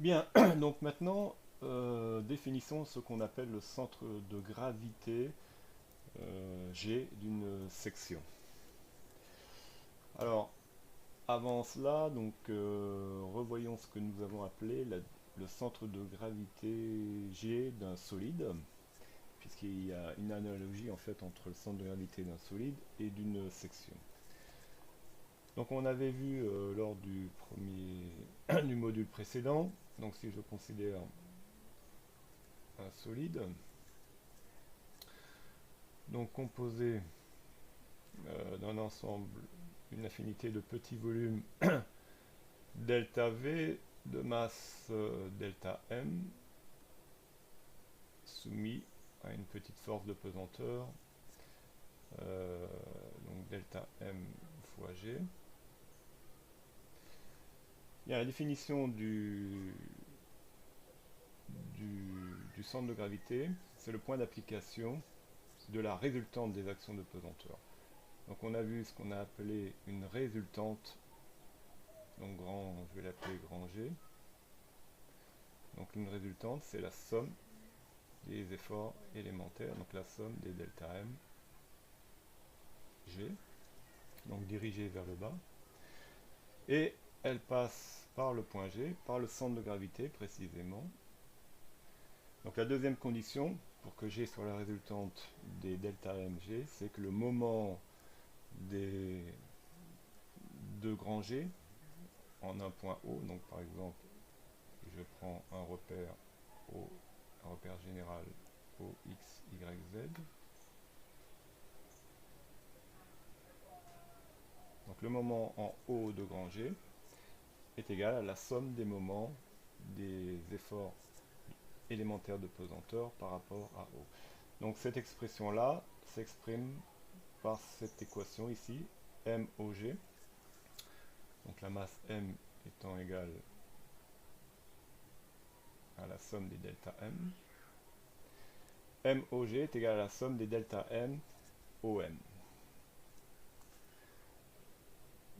Bien, donc maintenant, définissons ce qu'on appelle le centre de gravité G d'une section. Alors, avant cela, donc, revoyons ce que nous avons appelé le centre de gravité G d'un solide, puisqu'il y a une analogie en fait entre le centre de gravité d'un solide et d'une section. Donc on avait vu lors du premier du module précédent, donc si je considère un solide, donc composé d'un ensemble, une infinité de petits volumes delta V de masse delta M soumis à une petite force de pesanteur, donc delta M fois G. Il y a la définition du centre de gravité, c'est le point d'application de la résultante des actions de pesanteur. Donc on a vu ce qu'on a appelé une résultante, donc je vais l'appeler grand G. Donc une résultante, c'est la somme des efforts élémentaires, donc la somme des delta M, G, donc dirigée vers le bas. Et elle passe par le point G, par le centre de gravité précisément. Donc la deuxième condition, pour que G soit la résultante des delta MG, c'est que le moment des de grand G en un point O, donc par exemple, je prends un repère général O, X, Y, Z. Donc le moment en O de grand G est égal à la somme des moments des efforts élémentaires de pesanteur par rapport à O. Donc cette expression-là s'exprime par cette équation ici, MOG. Donc la masse M étant égale à la somme des delta M. MOG est égal à la somme des delta M OM.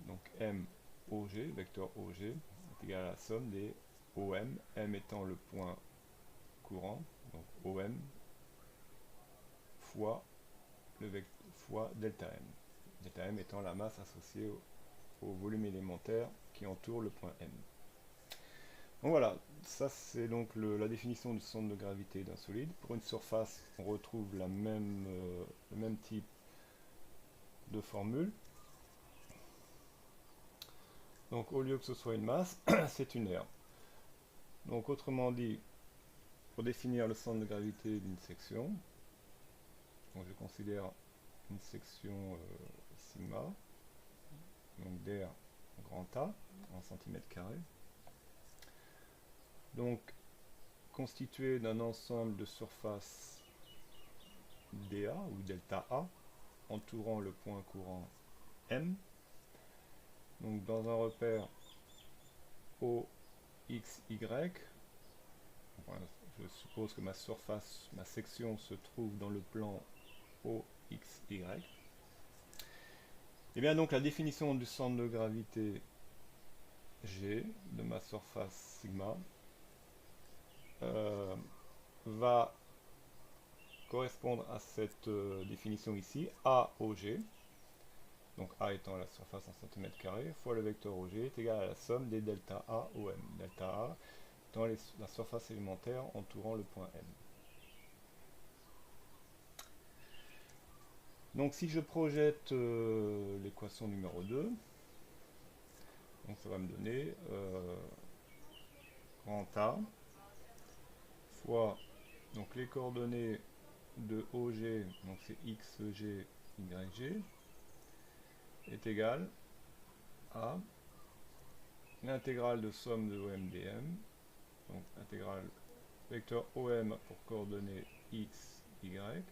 Donc MOG, vecteur OG, est égal à la somme des OM, M étant le point courant, donc OM fois, fois delta M. Delta M étant la masse associée au volume élémentaire qui entoure le point M. Donc voilà, ça c'est donc la définition du centre de gravité d'un solide. Pour une surface, on retrouve le même type de formule. Donc au lieu que ce soit une masse, c'est une aire. Donc autrement dit, pour définir le centre de gravité d'une section, donc je considère une section sigma, donc d'air grand A en centimètres carrés. Donc constitué d'un ensemble de surfaces dA ou delta A entourant le point courant M. Donc dans un repère OXY, je suppose que ma surface, ma section se trouve dans le plan OXY. Et bien donc la définition du centre de gravité G de ma surface sigma va correspondre à cette définition ici, AOG, donc A étant la surface en centimètres carrés, fois le vecteur OG est égal à la somme des delta A OM. Delta A étant la surface élémentaire entourant le point M. Donc si je projette l'équation numéro 2, donc ça va me donner grand A fois donc les coordonnées de OG, donc c'est XG, YG, est égal à l'intégrale de somme de OM/DM, donc intégrale vecteur OM pour coordonnées X, Y,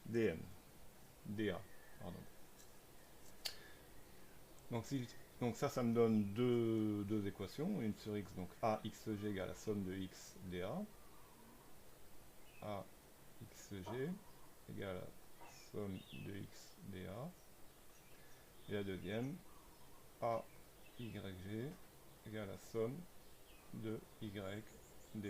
DM, DA, pardon. Donc ça me donne deux équations, une sur X, donc AXG égale la somme de X, DA, AXG égale la somme de X, DA, et la deuxième, AYG égale la somme de y dA.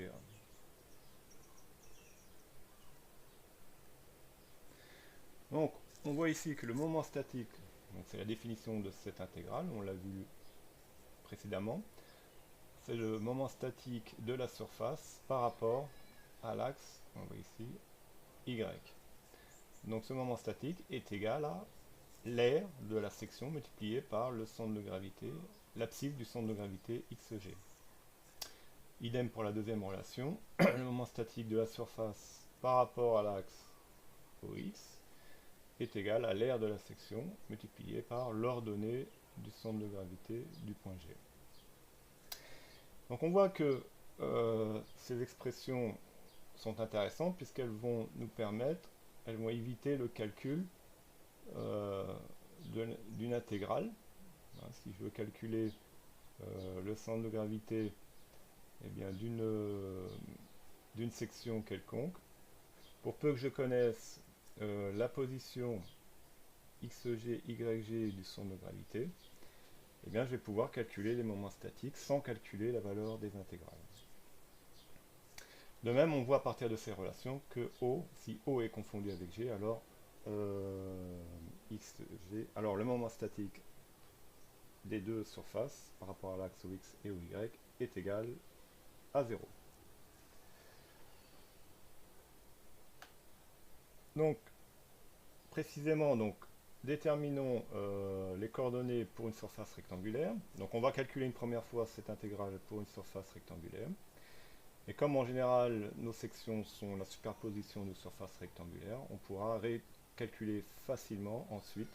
Donc, on voit ici que le moment statique, c'est la définition de cette intégrale, on l'a vu précédemment, c'est le moment statique de la surface par rapport à l'axe, on voit ici, y. Donc ce moment statique est égal à l'aire de la section multiplié par le centre de gravité, l'abscisse du centre de gravité xg. Idem pour la deuxième relation, le moment statique de la surface par rapport à l'axe OX est égal à l'aire de la section multiplié par l'ordonnée du centre de gravité du point G. Donc on voit que ces expressions sont intéressantes puisqu'elles vont nous permettre, elles vont éviter le calcul d'une intégrale. Si je veux calculer le centre de gravité d'une section quelconque, pour peu que je connaisse la position xg, yg du centre de gravité, je vais pouvoir calculer les moments statiques sans calculer la valeur des intégrales. De même, on voit à partir de ces relations que O, si O est confondu avec G, alors alors le moment statique des deux surfaces par rapport à l'axe OX et OY est égal à 0. Donc, précisément, déterminons les coordonnées pour une surface rectangulaire. Donc on va calculer une première fois cette intégrale pour une surface rectangulaire. Et comme en général nos sections sont la superposition de surfaces rectangulaires, on pourra calculer facilement ensuite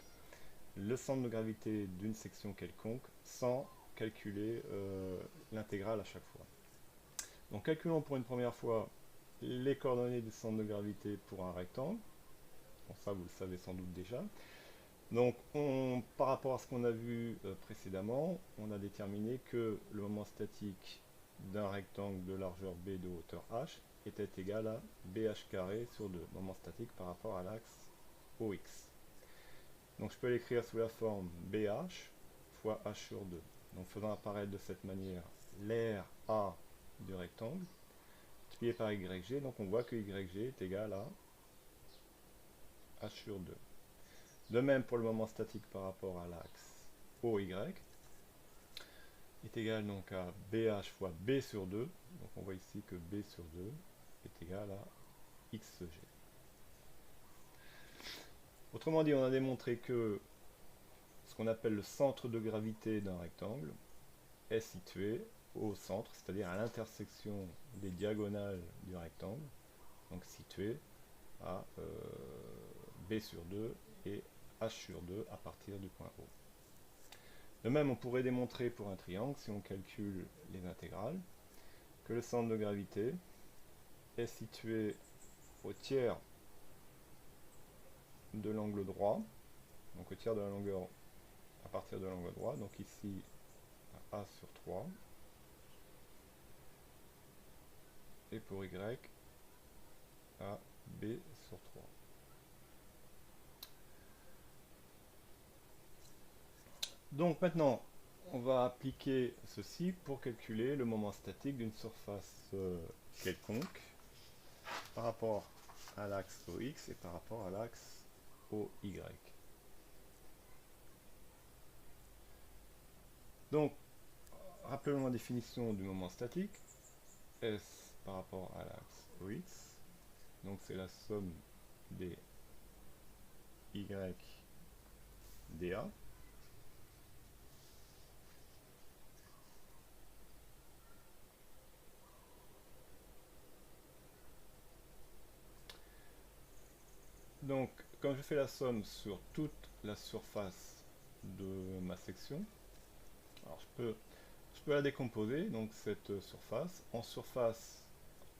le centre de gravité d'une section quelconque sans calculer l'intégrale à chaque fois. Donc calculons pour une première fois les coordonnées du centre de gravité pour un rectangle. Bon, ça vous le savez sans doute déjà. Donc par rapport à ce qu'on a vu précédemment, on a déterminé que le moment statique d'un rectangle de largeur b de hauteur h était égal à bh carré sur 2, moment statique par rapport à l'axe OX. Donc je peux l'écrire sous la forme BH fois H sur 2. Donc faisant apparaître de cette manière l'aire A du rectangle, multiplié par YG, donc on voit que YG est égal à H sur 2. De même pour le moment statique par rapport à l'axe OY, est égal donc à BH fois B sur 2. Donc on voit ici que B sur 2 est égal à XG. Autrement dit, on a démontré que ce qu'on appelle le centre de gravité d'un rectangle est situé au centre, c'est-à-dire à l'intersection des diagonales du rectangle, donc situé à B sur 2 et H sur 2 à partir du point O. De même, on pourrait démontrer pour un triangle, si on calcule les intégrales, que le centre de gravité est situé au tiers de l'angle droit, donc au tiers de la longueur à partir de l'angle droit, donc ici à A sur 3, et pour Y à B sur 3. Donc maintenant, on va appliquer ceci pour calculer le moment statique d'une surface quelconque par rapport à l'axe OX et par rapport à l'axe OY. Donc, rappelons la définition du moment statique. S par rapport à l'axe OX, donc c'est la somme des Y dA. Donc, quand je fais la somme sur toute la surface de ma section, alors je peux la décomposer, donc cette surface,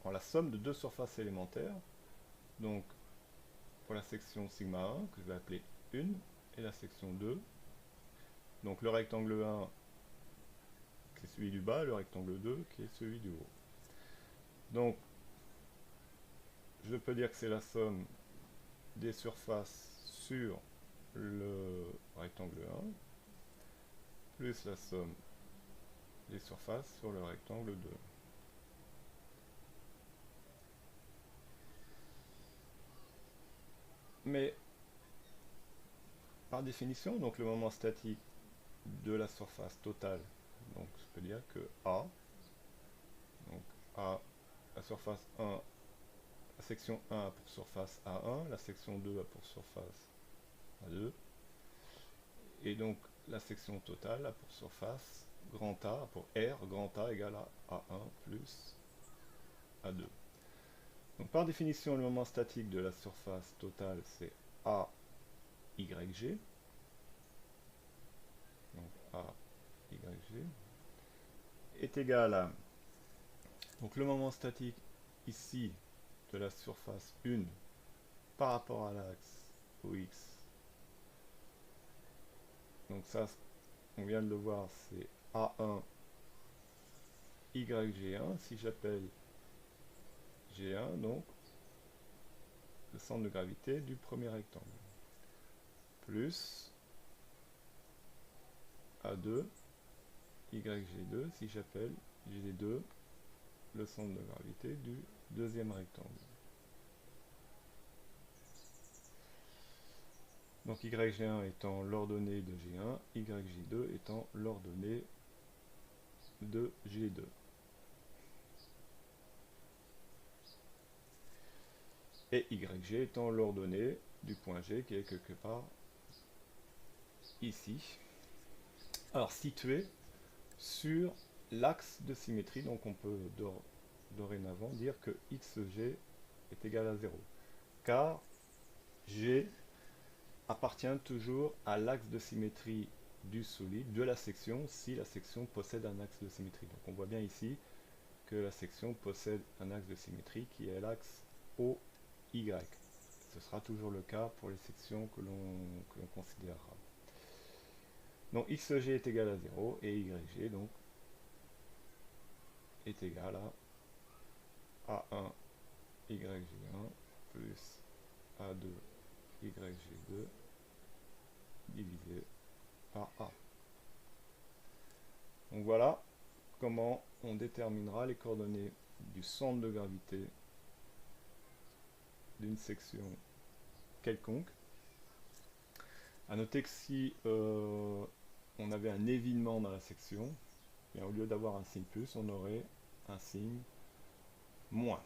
en la somme de deux surfaces élémentaires, donc pour la section sigma 1, que je vais appeler 1, et la section 2, donc le rectangle 1 qui est celui du bas, le rectangle 2 qui est celui du haut. Donc, je peux dire que c'est la somme des surfaces sur le rectangle 1, plus la somme les surfaces sur le rectangle 2. Mais par définition, donc le moment statique de la surface totale, donc je peux dire que A, donc A, la surface 1, la section 1 a pour surface A1, la section 2 a pour surface A2, et donc la section totale a pour surface grand A, pour R, grand A égale à A1 plus A2. Donc par définition, le moment statique de la surface totale, c'est AYG. Donc AYG est égal à... Donc le moment statique ici de la surface 1 par rapport à l'axe OX. Donc ça, on vient de le voir, c'est A1 YG1. Si j'appelle G1, donc le centre de gravité du premier rectangle, plus A2 YG2 si j'appelle G2 le centre de gravité du deuxième rectangle. Donc YG1 étant l'ordonnée de G1, YG2 étant l'ordonnée de G2. Et YG étant l'ordonnée du point G qui est quelque part ici. Alors situé sur l'axe de symétrie, donc on peut dorénavant dire que XG est égal à 0. Car G appartient toujours à l'axe de symétrie du solide, de la section, si la section possède un axe de symétrie. Donc on voit bien ici que la section possède un axe de symétrie qui est l'axe OY. Ce sera toujours le cas pour les sections que l'on considérera. Donc XG est égal à 0 et YG donc est égal à A1 YG1 plus A2 YG2 divisé par A. Donc voilà comment on déterminera les coordonnées du centre de gravité d'une section quelconque. A noter que si on avait un évinement dans la section, et au lieu d'avoir un signe plus, on aurait un signe moins.